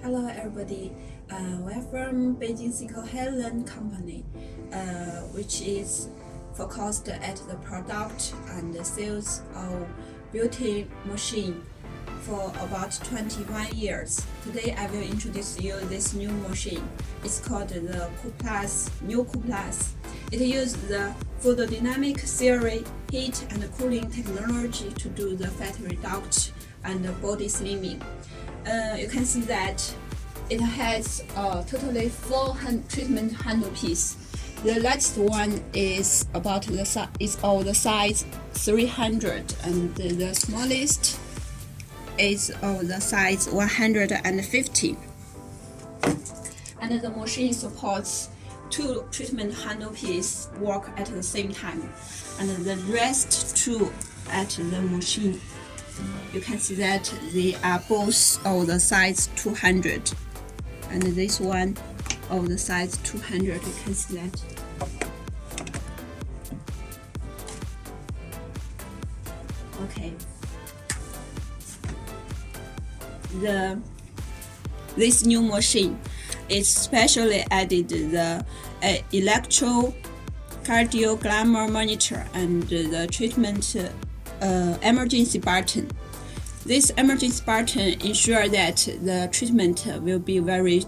Hello everybody, we're from Beijing Helen company, which is focused at the product and the sales of beauty machine for about 21 years. Today I will introduce you this new machine. It's called the new Cryolipolisis. It uses the photodynamic theory, heat and cooling technology to do the fat reduction and body slimming. You can see that it has totally 4 treatment handle piece. The latest one is about the size 300, and the smallest is of the size 150. And the machine supports 2 treatment handle piece work at the same time, and the rest 2 at the machine. You can see that they are both of the size 200, and this one of the size 200. You can see that. Okay. This new machine is specially added the electrocardiogram monitor and the treatment emergency button. This emergency button ensures that the treatment will be very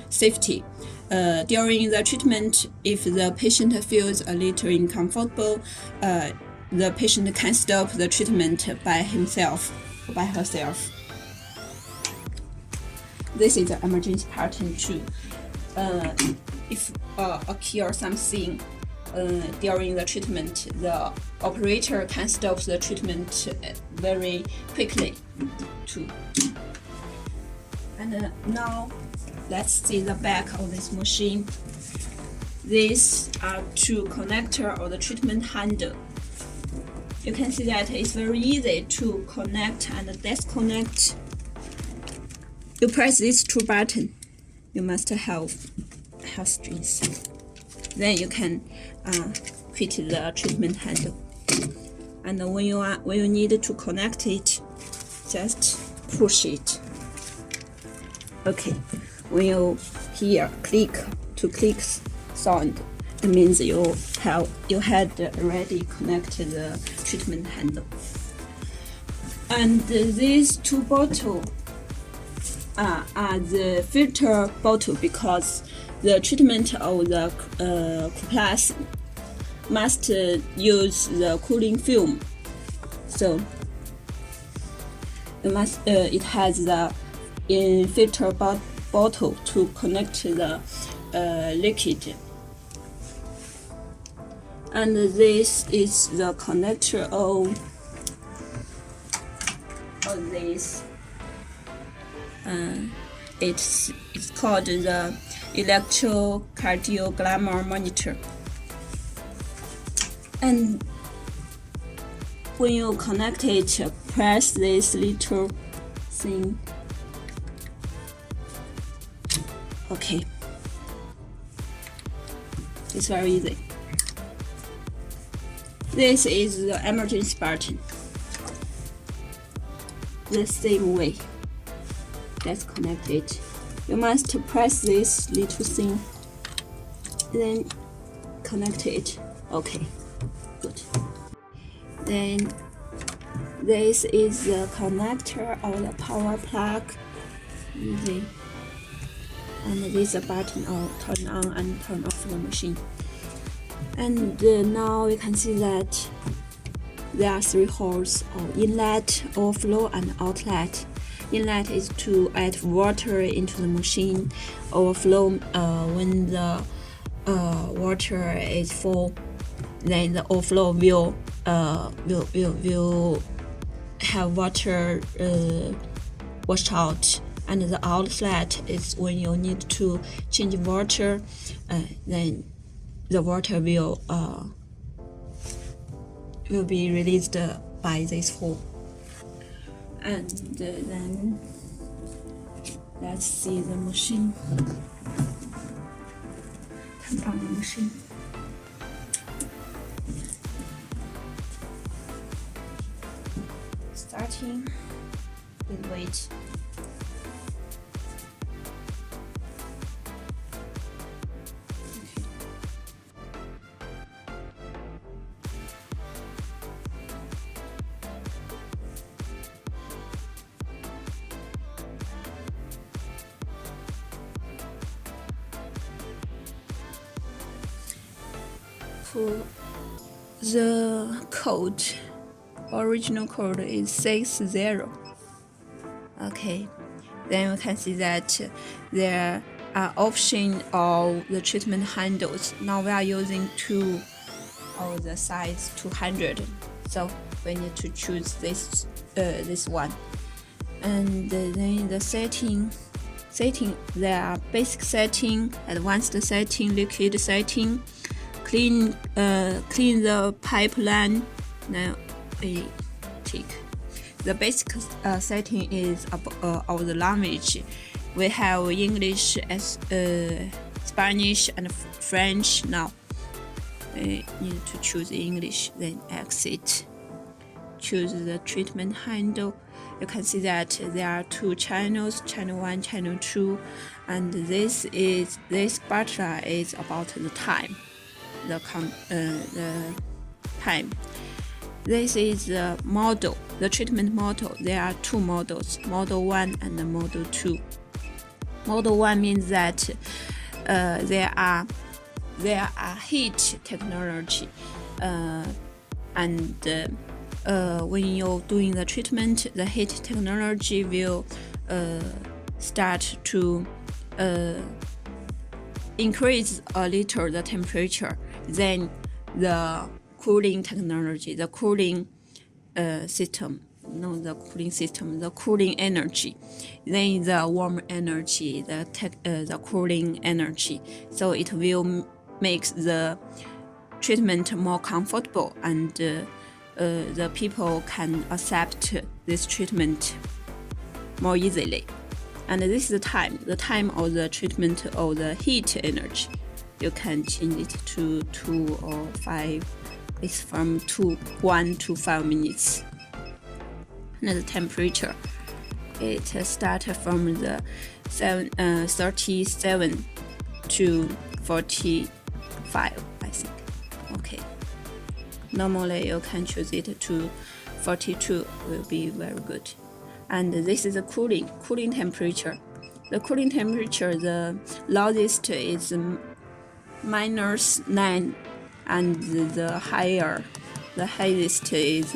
safety. During the treatment, if the patient feels a little uncomfortable, the patient can stop the treatment by himself or by herself. This is the emergency button too. If occur something during the treatment, the operator can stop the treatment very quickly too. And now let's see the back of this machine. These are 2 connectors of the treatment handle. You can see that it's very easy to connect and disconnect. You press these 2 buttons. You must have strings. Then you can fit the treatment handle. And when you need to connect it, just push it. Okay. When you hear click sound, it means you had already connected the treatment handle. And these 2 bottles are the filter bottle, because the treatment of the Cryolipolisis must use the cooling film. So it has the filter bottle to connect the liquid. And this is the connector of this. It's called the electrocardiogram monitor. And when you connect it, press this little thing. Okay. It's very easy. This is the emergency button. The same way. Let's connect it. You must press this little thing, then connect it. Okay, good. Then this is the connector of the power plug. Easy. And this is a button of turn on and turn off the machine. And now you can see that there are 3 holes of inlet, overflow, and outlet. Inlet is to add water into the machine. Overflow, when the water is full, then the overflow will have water washed out. And the outlet is when you need to change water, then the water will be released by this hole. And then let's see the machine. Turn on the machine. Starting, we wait. the code, original code is 60. Okay, then we can see that there are options of the treatment handles. Now we are using 2 of the size 200, so we need to choose this one. And then the setting, there are basic setting, advanced setting, liquid setting, clean the pipeline. Now we tick. The basic setting is of the language. We have English, Spanish, and French. Now we need to choose English, then exit. Choose the treatment handle. You can see that there are 2 channels, channel 1, channel 2, and this spatula is about the time, the time. This is the model, the treatment model. There are 2 models, model 1 and model 2. Model 1 means that there are heat technology, and when you're doing the treatment, the heat technology will start to increase a little the temperature. Then the cooling technology, the cooling system, the cooling energy, then the warm energy, the cooling energy. So it will make the treatment more comfortable, and the people can accept this treatment more easily. And this is the time of the treatment of the heat energy. You can change it to 2 or 5. It's from 1 to 5 minutes. And the temperature, it starts from the 37 to 45, I think. Okay. Normally you can choose it to 42, will be very good. And this is the cooling temperature. The cooling temperature, the loudest is -9, and the highest is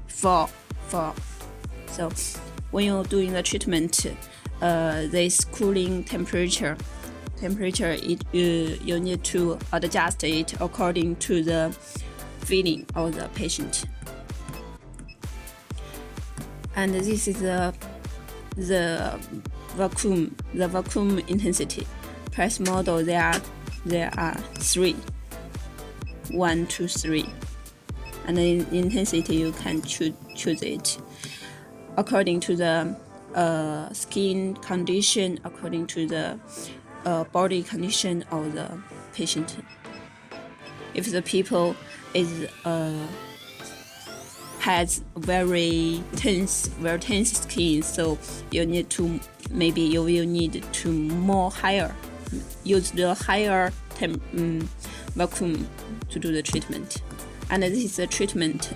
4. So when you're doing the treatment, this cooling temperature you need to adjust it according to the feeling of the patient. And this is the vacuum intensity. Press model, there are 3, 1 to 3, and in intensity you can choose it according to the skin condition, according to the body condition of the patient. If the people has very tense skin, so you will need to use the higher vacuum to do the treatment. And this is the treatment,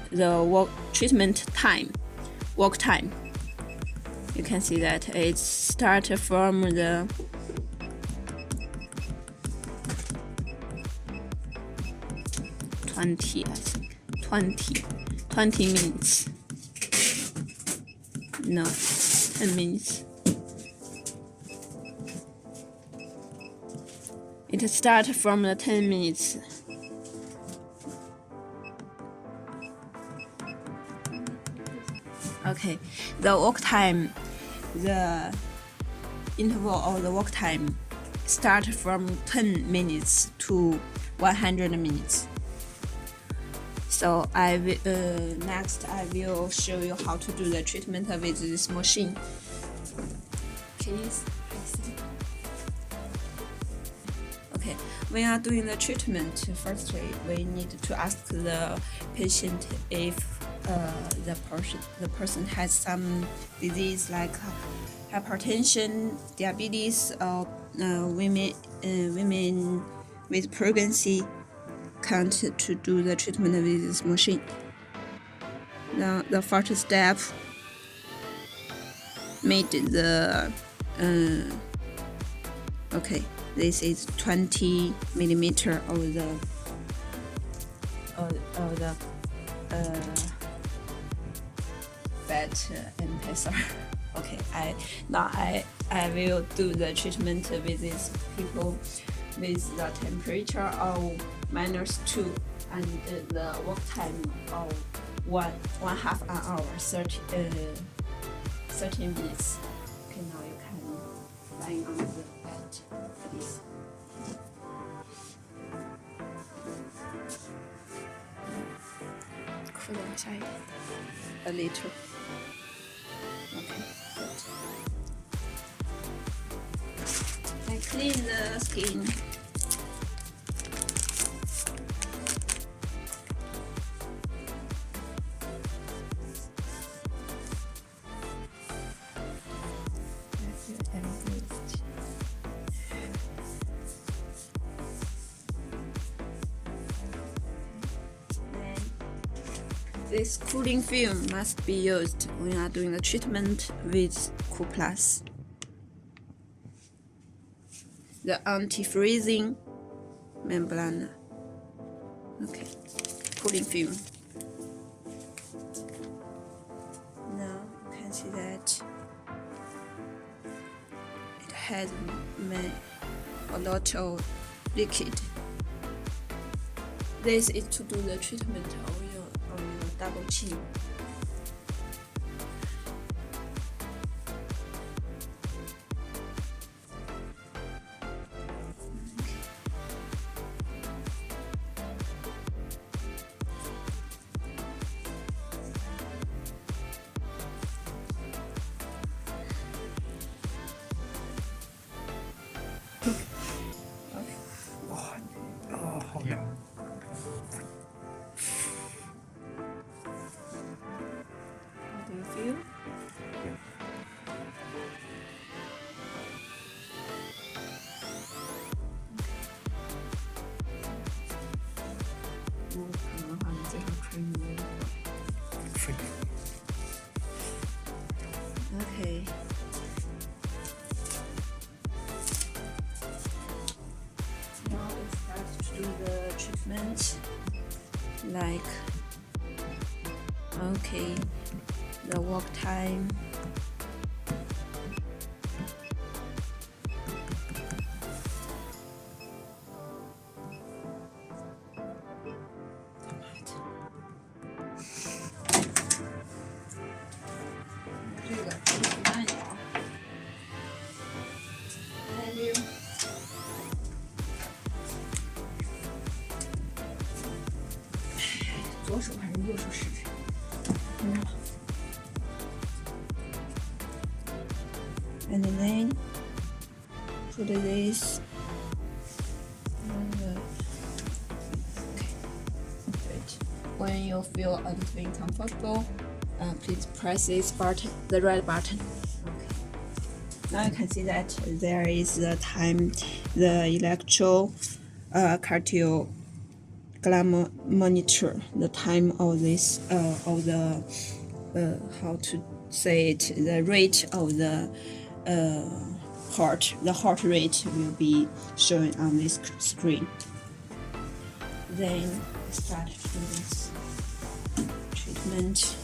work time. You can see that it starts from the 20, I think. 20 minutes. No, 10 minutes. It starts from the 10 minutes. Okay, the work time, the interval of the work time starts from 10 minutes to 100 minutes. So next I will show you how to do the treatment with this machine. Please. Okay, when you are doing the treatment, firstly we need to ask the patient if the person has some disease like hypertension, diabetes, or women with pregnancy can't to do the treatment with this machine. Now the first step made the This is 20 millimeter of the fat embasser. Okay, I will do the treatment with these people with the temperature of -2 and the work time of one half an hour, 30 minutes. Okay, now you can lie on the bed, please. A little. Okay, good. I clean the skin. This cooling film must be used when you are doing the treatment with Cryolipolisis. The anti-freezing membrane. Okay, cooling film. Now you can see that it has a lot of liquid. This is to do the treatment of your double chin. How do you feel? Okay. Now we start to do the treatment. Like, okay, the work time. And then put this. Okay. Great. When you feel a little bit comfortable, please press this button, the red button. Okay. Now you can see that there is the time, the electrocardiogram monitor, the time of this of the how to say it, the rate of the heart rate will be shown on this screen. Then start to do this treatment.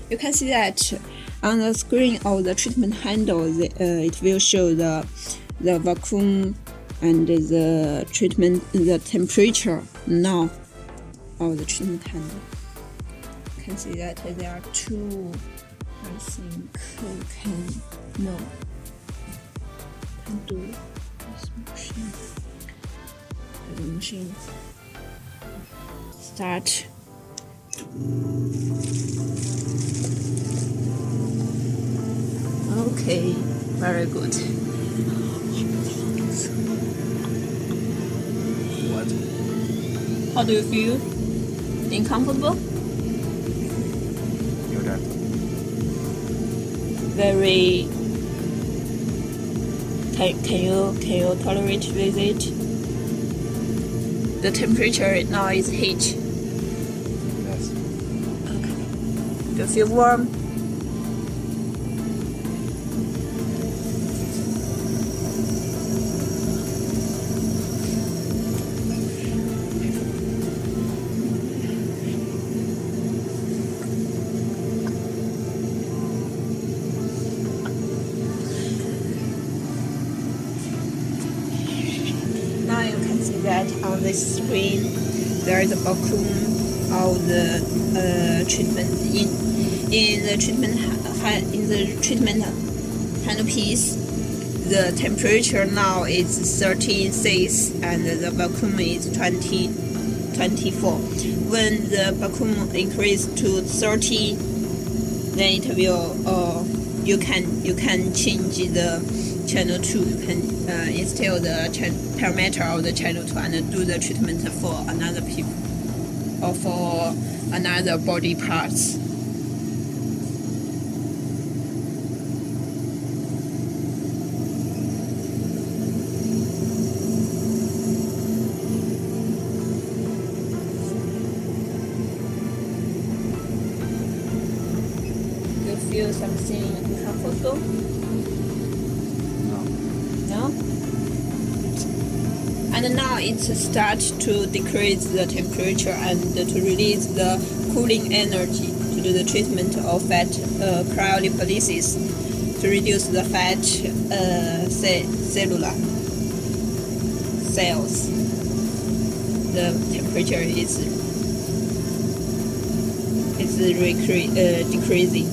You can see that on the screen of the treatment handle, it will show the vacuum and the temperature now of the treatment handle. You can see that there are two. I think you can do this machine. The machine start. Okay, very good. What? How do you feel? Uncomfortable? Very. Can you tolerate with it? The temperature now is heat. Yes. Okay. Do you feel warm? that on this screen there is a vacuum of the treatment in the treatment handpiece. The temperature now is 36 and the vacuum is 24. When the vacuum increases to 30, then it will you can change the channel 2. You can install the parameter of the channel 2 and do the treatment for another people or for another body parts. You feel something uncomfortable? No? And now it starts to decrease the temperature and to release the cooling energy to do the treatment of fat cryolipolisis to reduce the fat cellular cells. The temperature is decreasing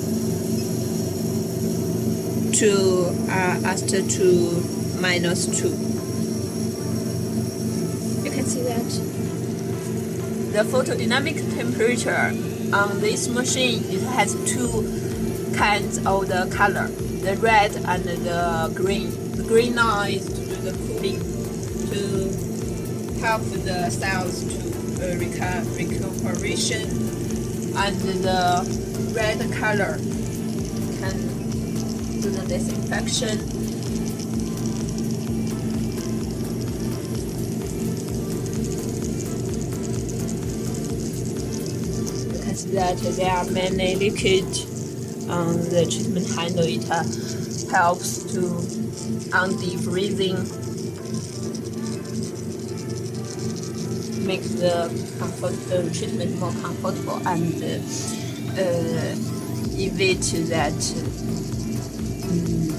to after to -2. You can see that the photodynamic temperature on this machine, it has two kinds of the color, the red and the green. The green now is to do the cooling to help the cells to recuperation, and the red color can do the disinfection. You can see that there are many liquid on the treatment handle. It helps to defreezing, make the treatment more comfortable, and evade that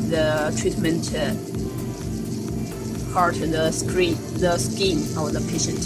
the treatment hurt the skin of the patient.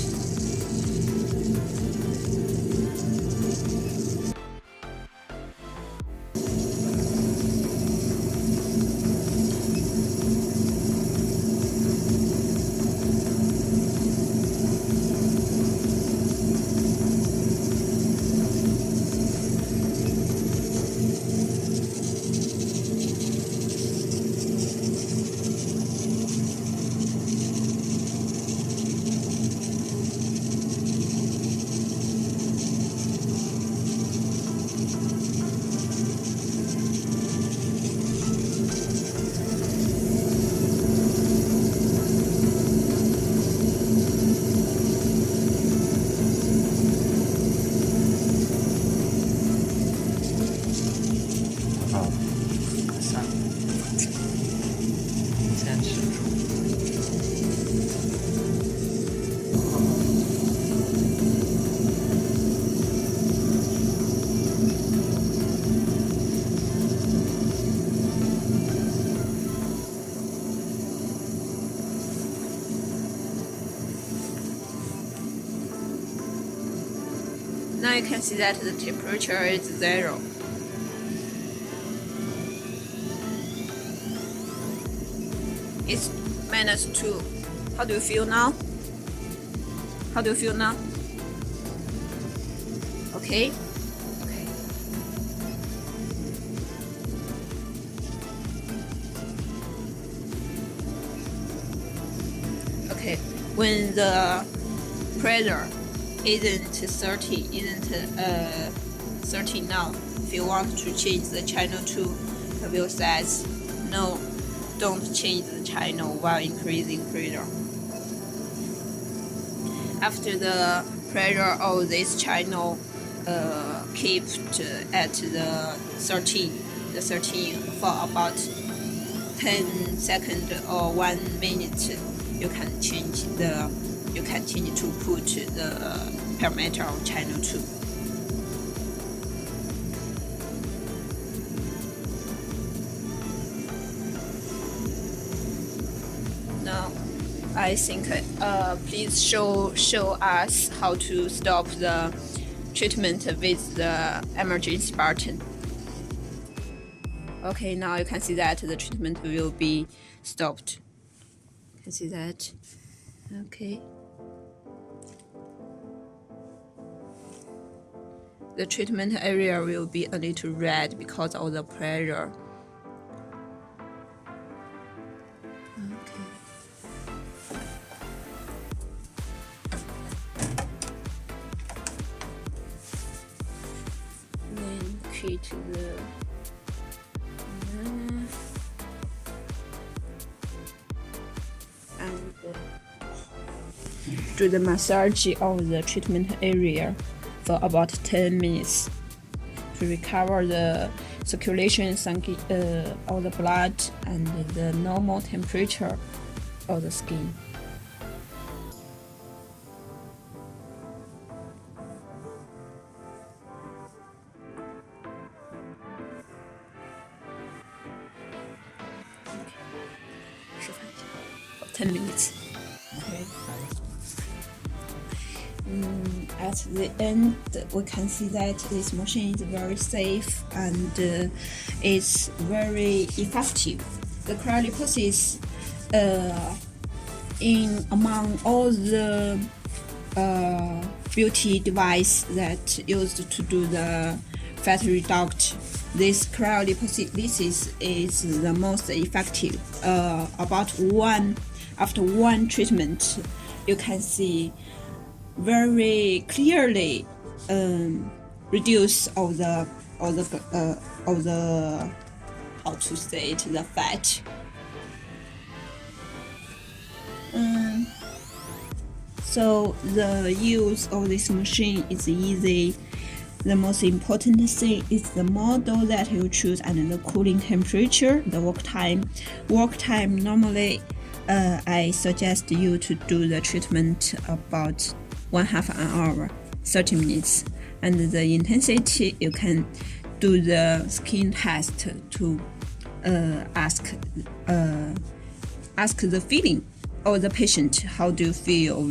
Now you can see that the temperature is 0. It's -2. How do you feel now? How do you feel now? Okay? Okay. Okay. When the pressure isn't 30 now, if you want to change the channel 2, the wheel says no, don't change the channel while increasing pressure. After the pressure of this channel kept at the 13 for about 10 seconds or 1 minute, you can change to put the parameter of channel 2. Now I think please show us how to stop the treatment with the emergency button. Okay, now you can see that the treatment will be stopped. You can see that. Okay. The treatment area will be a little red because of the pressure. Okay. Then treat the and do the massage of the treatment area for about 10 minutes to recover the circulation of the blood and the normal temperature of the skin. For 10 minutes. Okay. At the end, we can see that this machine is very safe and it's very effective. The Cryolipolisis, among all the beauty device that used to do the fat reduction, this Cryolipolisis is the most effective. After one treatment, you can see very clearly reduce of the how to say it, the fat. So the use of this machine is easy. The most important thing is the model that you choose and the cooling temperature, the work time. Work time normally I suggest you to do the treatment about 1/2 an hour, 30 minutes, and the intensity you can do the skin test to ask the feeling of the patient. How do you feel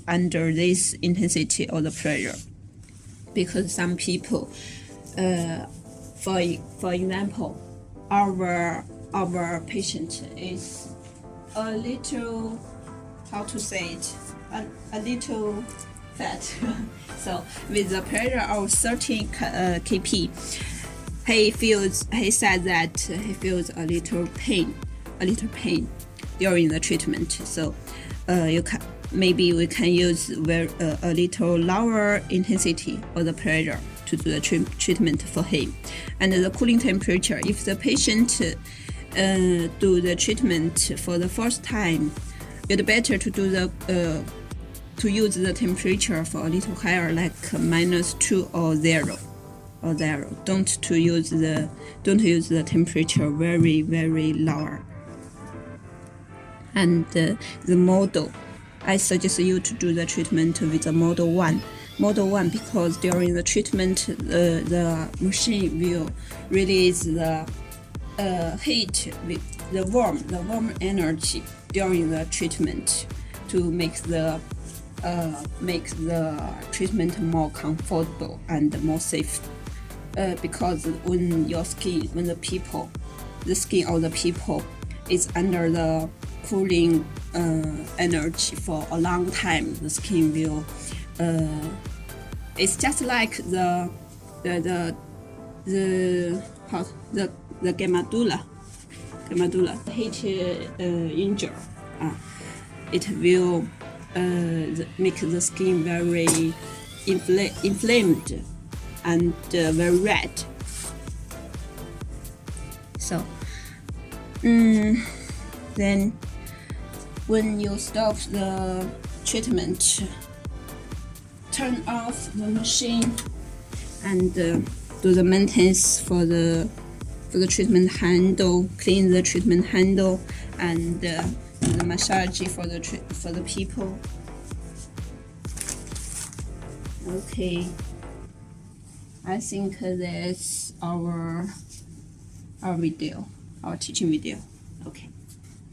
under this intensity or the pressure? Because some people, for example, our patient is a little, how to say it, a little fat. So with the pressure of 13 kp, he said that he feels a little pain during the treatment. So maybe we can use a little lower intensity of the pressure to do the treatment for him. And the cooling temperature, if the patient do the treatment for the first time, it's better to do to use the temperature for a little higher, like -2 or 0. Don't use the temperature very, very lower. And the model, I suggest you to do the treatment with the model 1. Model 1 because during the treatment, the machine will release the heat with the warm energy during the treatment to make the treatment more comfortable and more safe. Because when the skin of the people is under the cooling energy for a long time, the skin will it's just like the gamadula heat injury. It will make the skin very inflamed and very red. So then when you stop the treatment, turn off the machine and do the maintenance for the treatment handle, clean the treatment handle, and do the massage for the people. Okay, I think that's our video, our teaching video. Okay.